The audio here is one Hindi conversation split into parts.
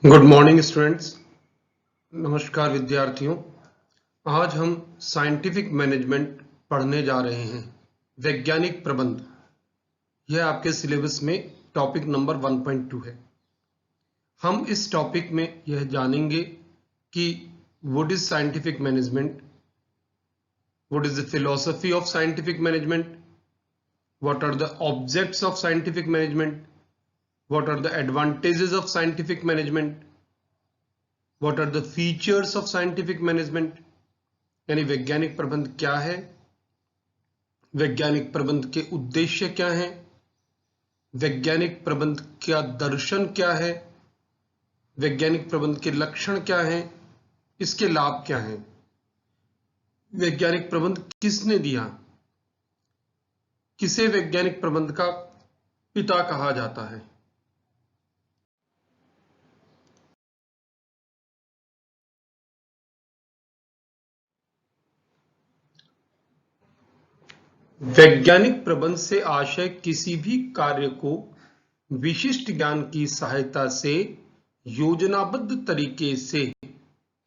Good morning students. नमस्कार विद्यार्थियों। आज हम साइंटिफिक मैनेजमेंट पढ़ने जा रहे हैं। वैज्ञानिक प्रबंध, यह आपके सिलेबस में टॉपिक नंबर 1.2 है। हम इस टॉपिक में यह जानेंगे कि what is scientific management, what is the philosophy of scientific management, what are the objects of scientific management, what are the advantages of scientific management, What are the features of scientific management? यानी वैज्ञानिक प्रबंध क्या है, वैज्ञानिक प्रबंध के उद्देश्य क्या हैं, वैज्ञानिक प्रबंध का दर्शन क्या है, वैज्ञानिक प्रबंध के लक्षण क्या हैं, इसके लाभ क्या हैं, वैज्ञानिक प्रबंध किसने दिया, किसे वैज्ञानिक प्रबंध का पिता कहा जाता है। वैज्ञानिक प्रबंध से आशय किसी भी कार्य को विशिष्ट ज्ञान की सहायता से योजनाबद्ध तरीके से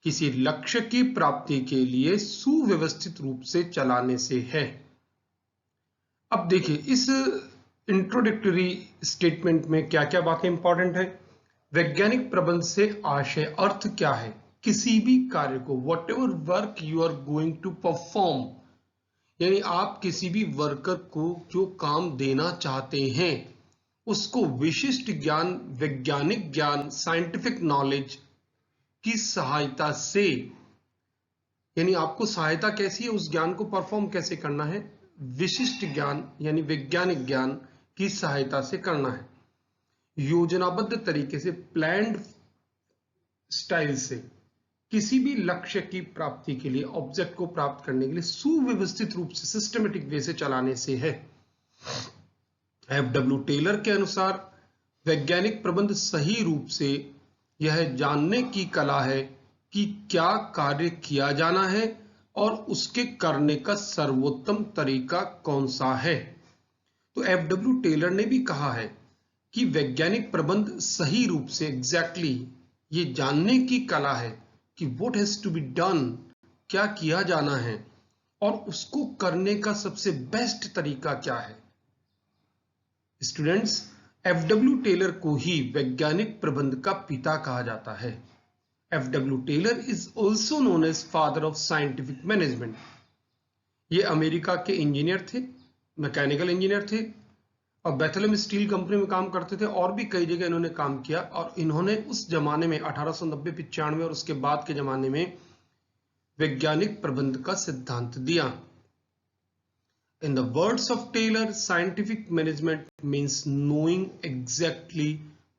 किसी लक्ष्य की प्राप्ति के लिए सुव्यवस्थित रूप से चलाने से है। अब देखिए, इस इंट्रोडक्टरी स्टेटमेंट में क्या क्या बातें इंपॉर्टेंट है। वैज्ञानिक प्रबंध से आशय अर्थ क्या है, किसी भी कार्य को, whatever work you are going to perform, यानी आप किसी भी वर्कर को जो काम देना चाहते हैं उसको विशिष्ट ज्ञान, वैज्ञानिक ज्ञान, साइंटिफिक नॉलेज की सहायता से, यानी आपको सहायता कैसी है, उस ज्ञान को परफॉर्म कैसे करना है, विशिष्ट ज्ञान यानी वैज्ञानिक ज्ञान की सहायता से करना है, योजनाबद्ध तरीके से, प्लान्ड स्टाइल से किसी भी लक्ष्य की प्राप्ति के लिए, ऑब्जेक्ट को प्राप्त करने के लिए सुव्यवस्थित रूप से, सिस्टमेटिक वे से चलाने से है। एफ.डब्ल्यू. टेलर के अनुसार वैज्ञानिक प्रबंध सही रूप से यह जानने की कला है कि क्या कार्य किया जाना है और उसके करने का सर्वोत्तम तरीका कौन सा है। तो एफ.डब्ल्यू. टेलर ने भी कहा है कि वैज्ञानिक प्रबंध सही रूप से, एग्जैक्टली ये जानने की कला है कि what has to be done, क्या किया जाना है और उसको करने का सबसे बेस्ट तरीका क्या है। Students, F.W.. टेलर को ही वैज्ञानिक प्रबंध का पिता कहा जाता है। F W. Taylor is also known as father of scientific management. ये अमेरिका के इंजीनियर थे, मैकेनिकल इंजीनियर थे और बेथलेहम स्टील कंपनी में काम करते थे, और भी कई जगह इन्होंने काम किया। और इन्होंने उस जमाने में 1890-95 और उसके बाद के जमाने में वैज्ञानिक प्रबंध का सिद्धांत दिया। In the words of Taylor, scientific management means knowing exactly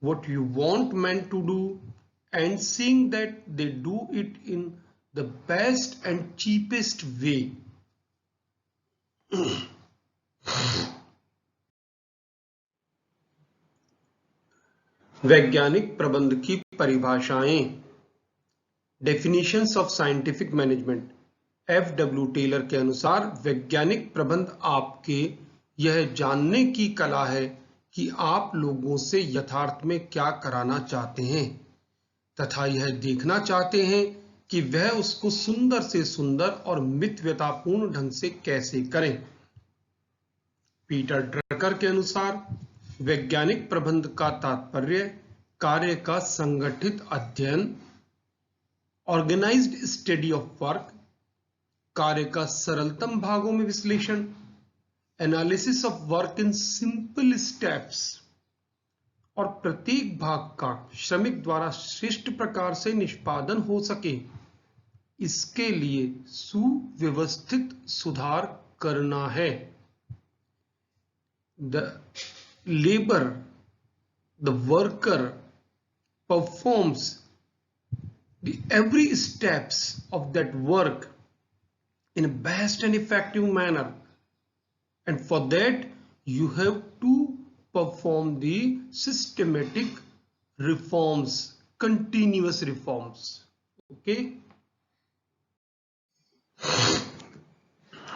what you want men to do and seeing that they do it in the best and cheapest way. वैज्ञानिक प्रबंध की परिभाषाएं, definitions of scientific management. F W. Taylor के अनुसार वैज्ञानिक प्रबंध आपके यह जानने की कला है कि आप लोगों से यथार्थ में क्या कराना चाहते हैं तथा यह देखना चाहते हैं कि वह उसको सुंदर से सुंदर और मितव्यतापूर्ण ढंग से कैसे करें। पीटर ड्रकर के अनुसार वैज्ञानिक प्रबंध का तात्पर्य कार्य का संगठित अध्ययन, ऑर्गेनाइज्ड स्टडी ऑफ वर्क, कार्य का सरलतम भागों में विश्लेषण, analysis of work in simple steps, और प्रत्येक भाग का श्रमिक द्वारा श्रेष्ठ प्रकार से निष्पादन हो सके, इसके लिए सुव्यवस्थित सुधार करना है। The labor, the worker performs the every steps of that work in a best and effective manner, and for that you have to perform the systematic reforms, continuous reforms. Okay.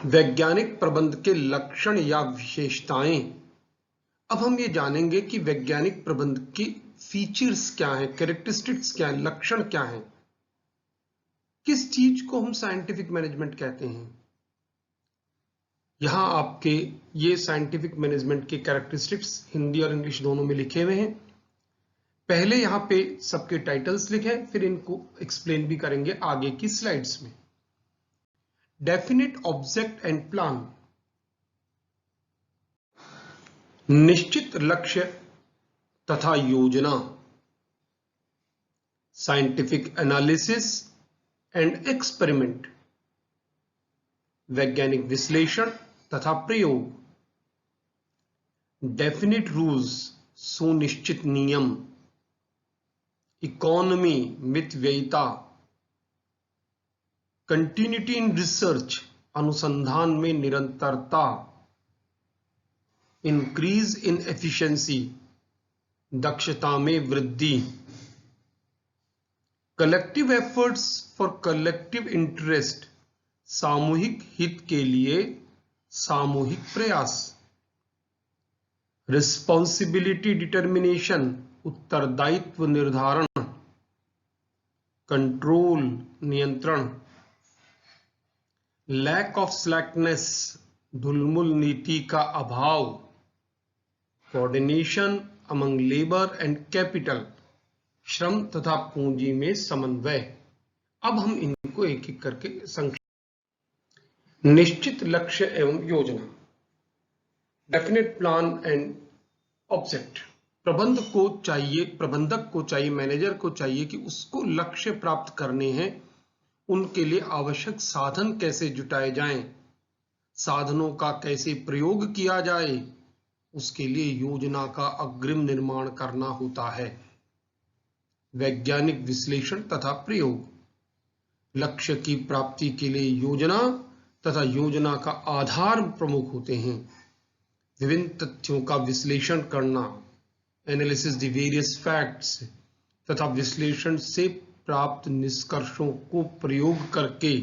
वैज्ञानिक प्रबंध के लक्षण या विशेषताएं। अब हम ये जानेंगे कि वैज्ञानिक प्रबंध की फीचर्स क्या हैं, कैरेक्टरिस्टिक्स क्या हैं, लक्षण क्या हैं, किस चीज को हम साइंटिफिक मैनेजमेंट कहते हैं। यहां आपके ये साइंटिफिक मैनेजमेंट के कैरेक्टरिस्टिक्स हिंदी और इंग्लिश दोनों में लिखे हुए हैं। पहले यहां पे सबके टाइटल्स लिखे, फिर इनको एक्सप्लेन भी करेंगे आगे की स्लाइड्स में। डेफिनेट ऑब्जेक्ट एंड प्लान, निश्चित लक्ष्य तथा योजना। साइंटिफिक एनालिसिस एंड एक्सपेरिमेंट, वैज्ञानिक विश्लेषण तथा प्रयोग। डेफिनिट रूल्स, सुनिश्चित नियम। इकोनॉमी, मितव्ययिता। कंटिन्यूटी इन रिसर्च, अनुसंधान में निरंतरता। इंक्रीज इन एफिशिएंसी, दक्षता में वृद्धि। Collective efforts for collective interest, सामूहिक हित के लिए सामूहिक प्रयास। रिस्पॉन्सिबिलिटी डिटर्मिनेशन, उत्तरदायित्व निर्धारण। कंट्रोल, नियंत्रण। लैक ऑफ स्लैकनेस, ढुलमुल नीति का अभाव। Coordination among labour and capital, श्रम तथा पूंजी में समन्वय। अब हम इनको एक एक करके संक्षेप। निश्चित लक्ष्य एवं योजना, डेफिनेट प्लान एंड ऑब्जेक्ट। प्रबंधक को चाहिए, मैनेजर को चाहिए कि उसको लक्ष्य प्राप्त करने हैं, उनके लिए आवश्यक साधन कैसे जुटाए जाएं, साधनों का कैसे प्रयोग किया जाए, उसके लिए योजना का अग्रिम निर्माण करना होता है। वैज्ञानिक विश्लेषण तथा प्रयोग, लक्ष्य की प्राप्ति के लिए योजना तथा योजना का आधार प्रमुख होते हैं। विभिन्न तथ्यों का विश्लेषण करना, एनालिसिस द वेरियस फैक्ट्स, तथा विश्लेषण से प्राप्त निष्कर्षों को प्रयोग करके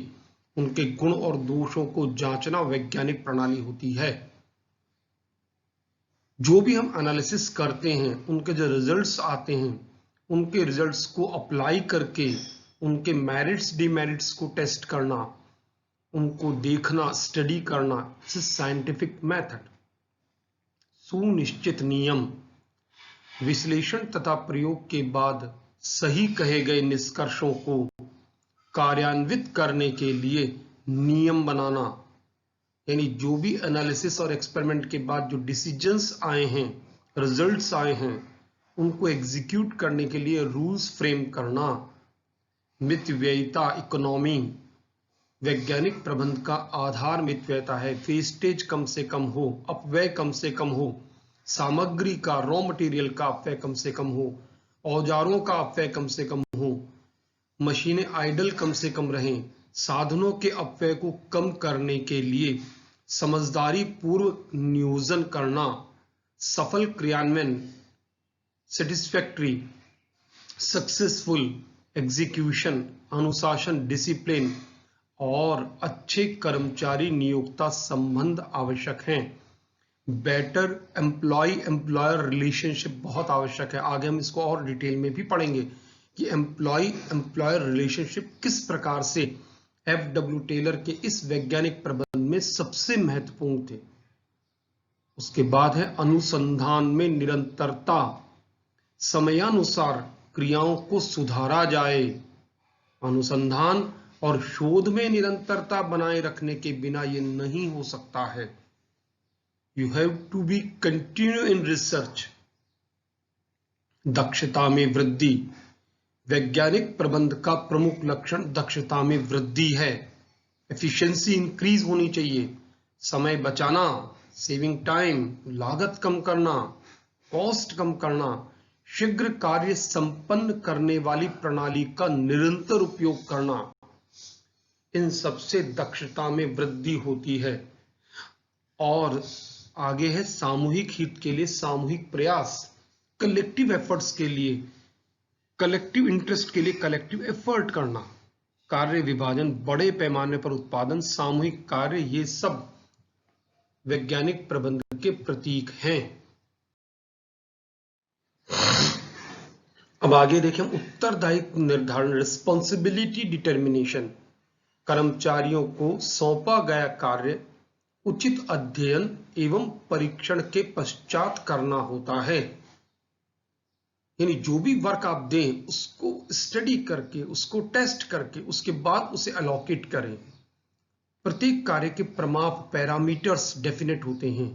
उनके गुण और दोषों को जांचना वैज्ञानिक प्रणाली होती है। जो भी हम एनालिसिस करते हैं, उनके जो रिजल्ट्स आते हैं, उनके रिजल्ट्स को अप्लाई करके उनके मेरिट्स डिमेरिट्स को टेस्ट करना, उनको देखना, स्टडी करना, इट्स साइंटिफिक मेथड। सुनिश्चित नियम, विश्लेषण तथा प्रयोग के बाद सही कहे गए निष्कर्षों को कार्यान्वित करने के लिए नियम बनाना, यानी जो भी एनालिसिस और एक्सपेरिमेंट के बाद जो डिसीजंस आए हैं, रिजल्ट्स आए हैं, उनको एग्जीक्यूट करने के लिए रूल्स फ्रेम करना। मितव्ययिता, इकोनॉमी, वैज्ञानिक प्रबंध का आधार मितव्ययिता है। वेस्टेज कम से कम हो, अपव्यय कम से कम हो, सामग्री का, रॉ मटेरियल का अपव्यय कम से कम हो, औजारों का अपव्यय कम से कम हो, मशीनें आइडल कम से कम रहें। साधनों के अपव्यय को कम करने के लिए समझदारी पूर्वक नियोजन करना, सफल क्रियान्वयन, सेटिस्फैक्ट्री, सक्सेसफुल एग्जीक्यूशन, अनुशासन, डिसिप्लिन और अच्छे कर्मचारी नियोक्ता संबंध आवश्यक हैं। बेटर एम्प्लॉय एम्प्लॉयर रिलेशनशिप बहुत आवश्यक है। आगे हम इसको और डिटेल में भी पढ़ेंगे कि एम्प्लॉय एम्प्लॉयर रिलेशनशिप किस प्रकार से एफ.डब्ल्यू. टेलर के इस वैज्ञानिक प्रबंध में सबसे महत्वपूर्ण थे। उसके बाद है अनुसंधान में निरंतरता, समयानुसार क्रियाओं को सुधारा जाए। अनुसंधान और शोध में निरंतरता बनाए रखने के बिना यह नहीं हो सकता है। You have to be continue in research. दक्षता में वृद्धि, वैज्ञानिक प्रबंध का प्रमुख लक्षण दक्षता में वृद्धि है। एफिशिएंसी इंक्रीज होनी चाहिए, समय बचाना, सेविंग टाइम, लागत कम करना, कॉस्ट कम करना, शीघ्र कार्य संपन्न करने वाली प्रणाली का निरंतर उपयोग करना, इन सबसे दक्षता में वृद्धि होती है। और आगे है सामूहिक हित के लिए सामूहिक प्रयास, कलेक्टिव एफर्ट्स के लिए, कलेक्टिव इंटरेस्ट के लिए कलेक्टिव एफर्ट करना, कार्य विभाजन, बड़े पैमाने पर उत्पादन, सामूहिक कार्य, ये सब वैज्ञानिक प्रबंध के प्रतीक हैं। अब आगे देखें उत्तरदायित्व निर्धारण, रिस्पॉन्सिबिलिटी डिटर्मिनेशन। कर्मचारियों को सौंपा गया कार्य उचित अध्ययन एवं परीक्षण के पश्चात करना होता है। यानी जो भी वर्क आप दें उसको स्टडी करके, उसको टेस्ट करके, उसके बाद उसे अलॉकेट करें। प्रत्येक कार्य के प्रमाप पैरामीटर्स डेफिनेट होते हैं।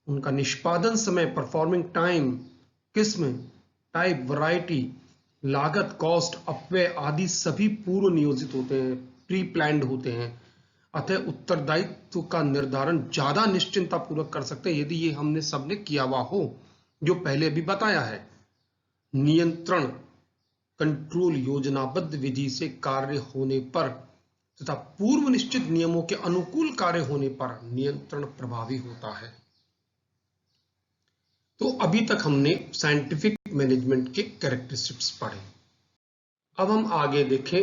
उनका निष्पादन समय, परफॉर्मिंग टाइम, किस्म, टाइप, वैरायटी, लागत, कॉस्ट, अपव्यय आदि सभी पूर्व नियोजित होते हैं, प्री प्लान्ड होते हैं। अतः उत्तरदायित्व का निर्धारण ज्यादा निश्चिंता पूर्वक कर सकते हैं यदि ये हमने सबने किया हुआ हो, जो पहले भी बताया है। नियंत्रण, कंट्रोल योजनाबद्ध विधि से कार्य होने पर तथा पूर्व निश्चित नियमों के अनुकूल कार्य होने पर नियंत्रण प्रभावी होता है। तो अभी तक हमने साइंटिफिक मैनेजमेंट के कैरेक्टरिस्टिक्स पढ़े। अब हम आगे देखें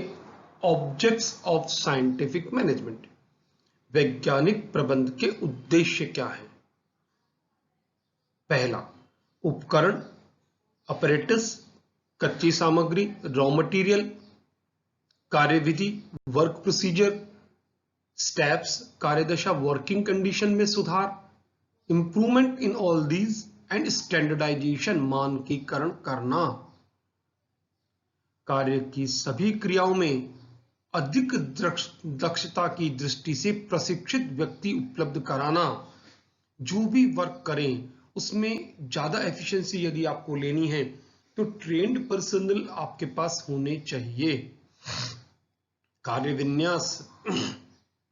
ऑब्जेक्ट्स ऑफ साइंटिफिक मैनेजमेंट। वैज्ञानिक प्रबंध के उद्देश्य क्या है? पहला, उपकरण, अपरेटस, कच्ची सामग्री, रॉ मटेरियल, कार्यविधि, वर्क प्रोसीजर, स्टेप्स, कार्यदशा, वर्किंग कंडीशन में सुधार, improvement in all these and standardization, मानकीकरण करना। कार्य की सभी क्रियाओं में अधिक दक्षता की दृष्टि से प्रशिक्षित व्यक्ति उपलब्ध कराना। जो भी वर्क करें उसमें ज्यादा एफिशिएंसी यदि आपको लेनी है तो ट्रेन्ड पर्सनल आपके पास होने चाहिए। कार्य विन्यास,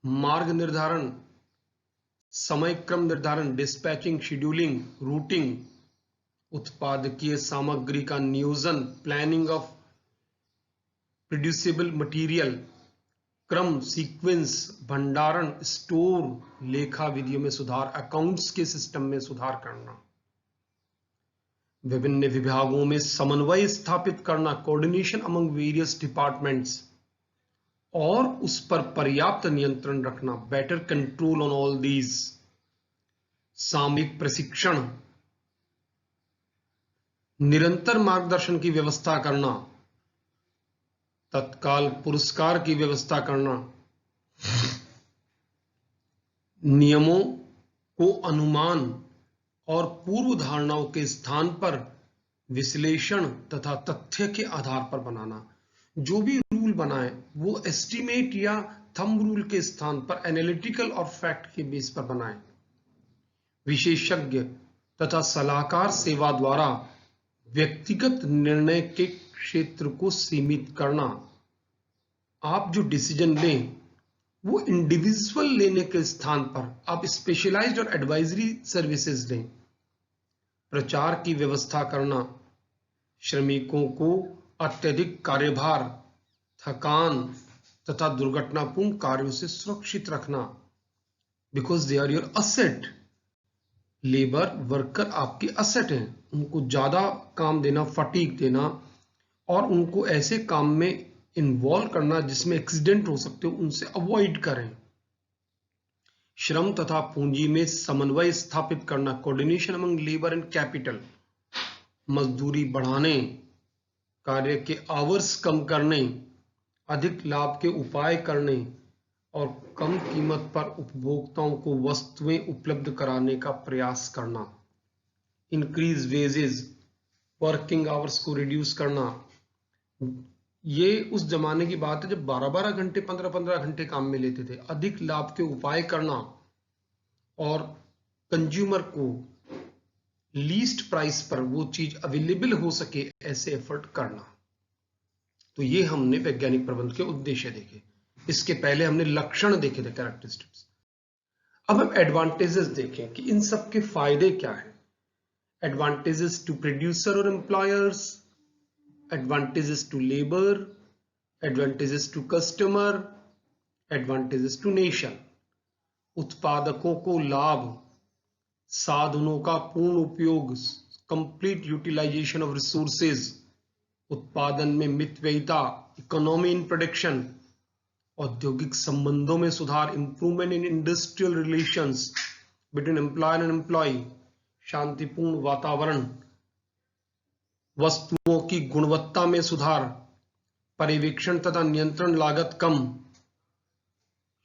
मार्ग निर्धारण, समय क्रम निर्धारण, डिस्पैचिंग, शेड्यूलिंग, रूटिंग, उत्पादकीय सामग्री का नियोजन, प्लानिंग ऑफ प्रोड्यूसेबल मटेरियल, क्रम, सीक्वेंस, भंडारण, स्टोर, लेखा विधियों में सुधार, अकाउंट्स के सिस्टम में सुधार करना, विभिन्न विभागों में समन्वय स्थापित करना, कोऑर्डिनेशन अमंग वेरियस डिपार्टमेंट्स, और उस पर पर्याप्त नियंत्रण रखना, better control on all these. सामयिक प्रशिक्षण, निरंतर मार्गदर्शन की व्यवस्था करना, तत्काल पुरस्कार की व्यवस्था करना, नियमों को अनुमान और पूर्व धारणाओं के स्थान पर विश्लेषण तथा तथ्य के आधार पर बनाना। जो भी रूल बनाए वो एस्टीमेट या थंब रूल के स्थान पर एनालिटिकल और फैक्ट के बेस पर बनाए। विशेषज्ञ तथा सलाहकार सेवा द्वारा व्यक्तिगत निर्णय के क्षेत्र को सीमित करना। आप जो डिसीजन लें वो इंडिविजुअल लेने के स्थान पर आप स्पेशलाइज्ड और एडवाइजरी सर्विसेज लें। प्रचार की व्यवस्था करना, श्रमिकों को अत्यधिक कार्यभार, थकान तथा दुर्घटनापूर्ण कार्यों से सुरक्षित रखना, because they are your asset. Labour worker आपकी असेट हैं, उनको ज्यादा काम देना, फटीग देना और उनको ऐसे काम में इन्वॉल्व करना जिसमें एक्सीडेंट हो सकते हो, उनसे अवॉइड करें। श्रम तथा पूंजी में समन्वय स्थापित करना, coordination among labour and capital, मजदूरी बढ़ाने, कार्य के आवर्स कम करने, अधिक लाभ के उपाय करने और कम कीमत पर उपभोक्ताओं को वस्तुएं उपलब्ध कराने का प्रयास करना। इंक्रीज वेजेस, वर्किंग आवर्स को रिड्यूस करना। ये उस जमाने की बात है जब 12-12 घंटे, 15-15 घंटे काम में लेते थे। अधिक लाभ के उपाय करना और कंज्यूमर को लीस्ट प्राइस पर वो चीज अवेलेबल हो सके ऐसे एफर्ट करना। तो ये हमने वैज्ञानिक प्रबंध के उद्देश्य देखे। इसके पहले हमने लक्षण देखे थे, कैरेक्टरिस्टिक्स। अब हम एडवांटेजेस देखें कि इन सब के फायदे क्या हैं। एडवांटेजेस टू प्रोड्यूसर और employers, advantages to labour, advantages to customer, advantages to nation. उत्पादकों को लाभ, साधनों का पूर्ण उपयोग, कंप्लीट यूटिलाइजेशन ऑफ रिसोर्सेज, उत्पादन में मितव्ययिता, इकोनॉमी इन प्रोडक्शन, औद्योगिक संबंधों में सुधार, improvement in industrial relations between employer and employee, शांतिपूर्ण वातावरण, वस्तुओं की गुणवत्ता में सुधार, पर्यवेक्षण तथा नियंत्रण लागत कम,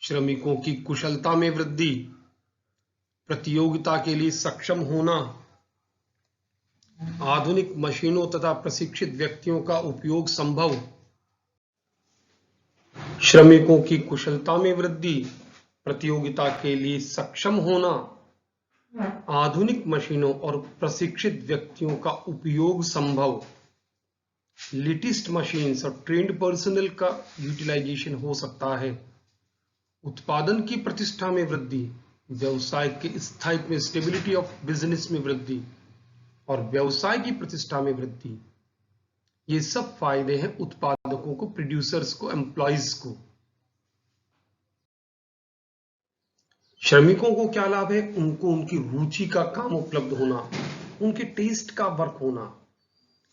श्रमिकों की कुशलता में वृद्धि, प्रतियोगिता के लिए सक्षम होना, आधुनिक मशीनों तथा प्रशिक्षित व्यक्तियों का उपयोग संभव, श्रमिकों की कुशलता में वृद्धि, प्रतियोगिता के लिए सक्षम होना, आधुनिक मशीनों और प्रशिक्षित व्यक्तियों का उपयोग संभव, लेटेस्ट मशीन्स और ट्रेंड पर्सनल का यूटिलाइजेशन हो सकता है, उत्पादन की प्रतिष्ठा में वृद्धि, व्यवसाय के स्थायित्व में स्टेबिलिटी ऑफ बिजनेस में वृद्धि और व्यवसाय की प्रतिष्ठा में वृद्धि। ये सब फायदे हैं उत्पादकों को, प्रोड्यूसर्स को, एम्प्लॉइज को। श्रमिकों को क्या लाभ है? उनको उनकी रुचि का काम उपलब्ध होना, उनके टेस्ट का वर्क होना,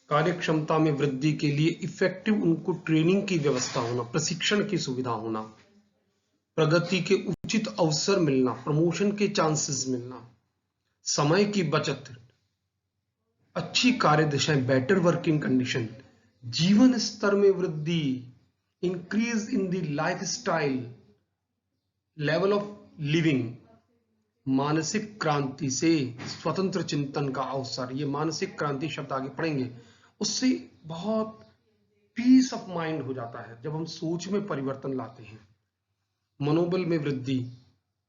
कार्य क्षमता में वृद्धि के लिए इफेक्टिव उनको ट्रेनिंग की व्यवस्था होना, प्रशिक्षण की सुविधा होना, प्रगति के उचित अवसर मिलना, प्रमोशन के चांसेस मिलना, समय की बचत, अच्छी कार्य दिशाएं, बेटर वर्किंग कंडीशन, जीवन स्तर में वृद्धि, increase in the life style, level of living, मानसिक क्रांति से स्वतंत्र चिंतन का अवसर। ये मानसिक क्रांति शब्द आगे पढ़ेंगे, उससे बहुत पीस ऑफ माइंड हो जाता है जब हम सोच में परिवर्तन लाते हैं। मनोबल में वृद्धि,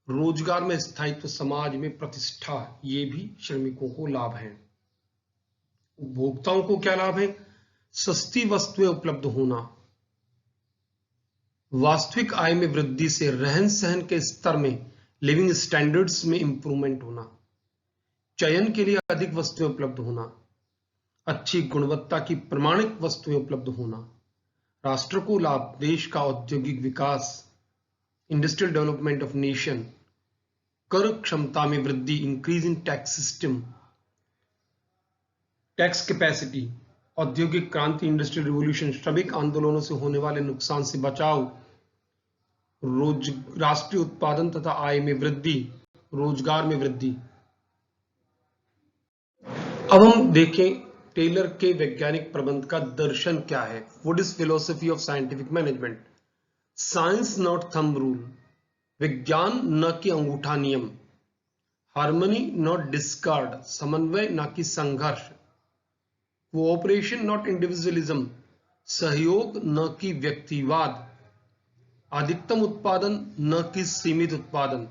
रोजगार में स्थायित्व, समाज में प्रतिष्ठा, ये भी श्रमिकों को लाभ है। उपभोक्ताओं को क्या लाभ है? सस्ती वस्तुएं उपलब्ध होना, वास्तविक आय में वृद्धि से रहन सहन के स्तर में, लिविंग स्टैंडर्ड्स में इंप्रूवमेंट होना, चयन के लिए अधिक वस्तुएं उपलब्ध होना, अच्छी गुणवत्ता की प्रमाणित वस्तुएं उपलब्ध होना, राष्ट्र को लाभ, देश का औद्योगिक विकास, इंडस्ट्रियल डेवलपमेंट ऑफ नेशन, कर क्षमता में वृद्धि, increase in tax system, tax capacity, औद्योगिक क्रांति, इंडस्ट्रियल रिवॉल्यूशन, श्रमिक आंदोलनों से होने वाले नुकसान से बचाव, राष्ट्रीय उत्पादन तथा आय में वृद्धि, रोजगार में वृद्धि। अब हम देखें टेलर के वैज्ञानिक प्रबंध का दर्शन क्या है। What is philosophy of scientific management? Science not thumb rule, विज्ञान न कि अंगूठा नियम, हार्मनी नॉट डिस्कार्ड, समन्वय न कि संघर्ष, कोऑपरेशन नॉट इंडिविजुअलिज्म, सहयोग न कि व्यक्तिवाद, अधिकतम उत्पादन न कि सीमित उत्पादन,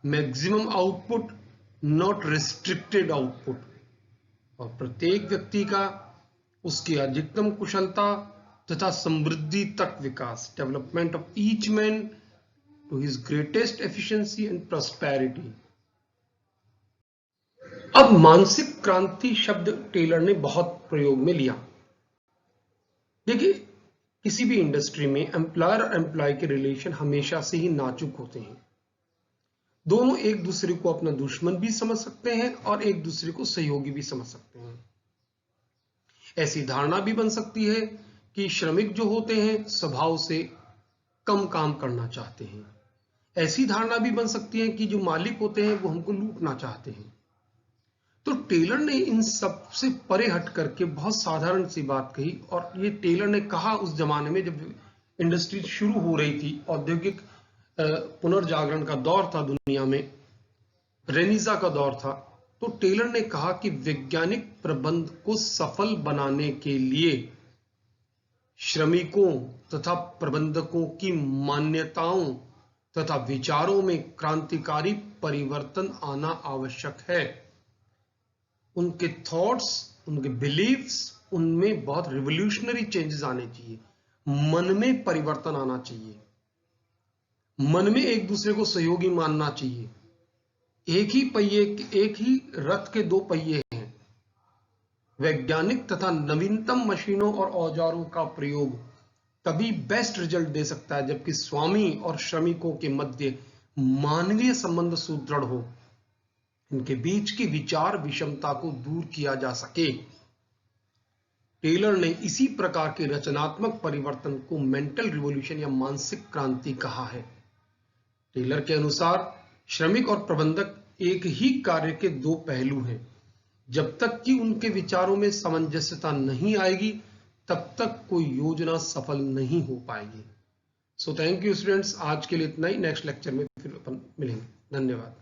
maximum output not restricted output, और प्रत्येक व्यक्ति का उसकी अधिकतम कुशलता तथा समृद्धि तक विकास, development of each man to his greatest efficiency and prosperity. अब मानसिक क्रांति शब्द टेलर ने बहुत प्रयोग में लिया। देखिए, किसी भी इंडस्ट्री में एम्प्लॉयर और एम्प्लॉय के रिलेशन हमेशा से ही नाजुक होते हैं। दोनों एक दूसरे को अपना दुश्मन भी समझ सकते हैं और एक दूसरे को सहयोगी भी समझ सकते हैं। ऐसी धारणा भी बन सकती है कि श्रमिक जो होते हैं स्वभाव से कम काम करना चाहते हैं। ऐसी धारणा भी बन सकती है कि जो मालिक होते हैं वो हमको लूटना चाहते हैं। तो टेलर ने इन सब से परे हट करके बहुत साधारण सी बात कही, और ये टेलर ने कहा उस जमाने में जब इंडस्ट्री शुरू हो रही थी, औद्योगिक पुनर्जागरण का दौर था दुनिया में, रेनेसां का दौर था। तो टेलर ने कहा कि वैज्ञानिक प्रबंध को सफल बनाने के लिए श्रमिकों तथा प्रबंधकों की मान्यताओं तथा विचारों में क्रांतिकारी परिवर्तन आना आवश्यक है। उनके थॉट्स, उनके बिलीव्स, उनमें बहुत रिवोल्यूशनरी चेंजेस आने चाहिए। मन में परिवर्तन आना चाहिए, मन में एक दूसरे को सहयोगी मानना चाहिए। एक ही पहिए, एक ही रथ के दो पहिए हैं। वैज्ञानिक तथा नवीनतम मशीनों और औजारों का प्रयोग तभी बेस्ट रिजल्ट दे सकता है जबकि स्वामी और श्रमिकों के मध्य मानवीय संबंध सुदृढ़ हो, इनके बीच की विचार विषमता को दूर किया जा सके। टेलर ने इसी प्रकार के रचनात्मक परिवर्तन को मेंटल रिवॉल्यूशन या मानसिक क्रांति कहा है। टेलर के अनुसार श्रमिक और प्रबंधक एक ही कार्य के दो पहलू हैं। जब तक कि उनके विचारों में सामंजस्यता नहीं आएगी तब तक कोई योजना सफल नहीं हो पाएगी। सो थैंक यू स्टूडेंट्स, आज के लिए इतना ही। नेक्स्ट लेक्चर में फिर अपन मिलेंगे। धन्यवाद।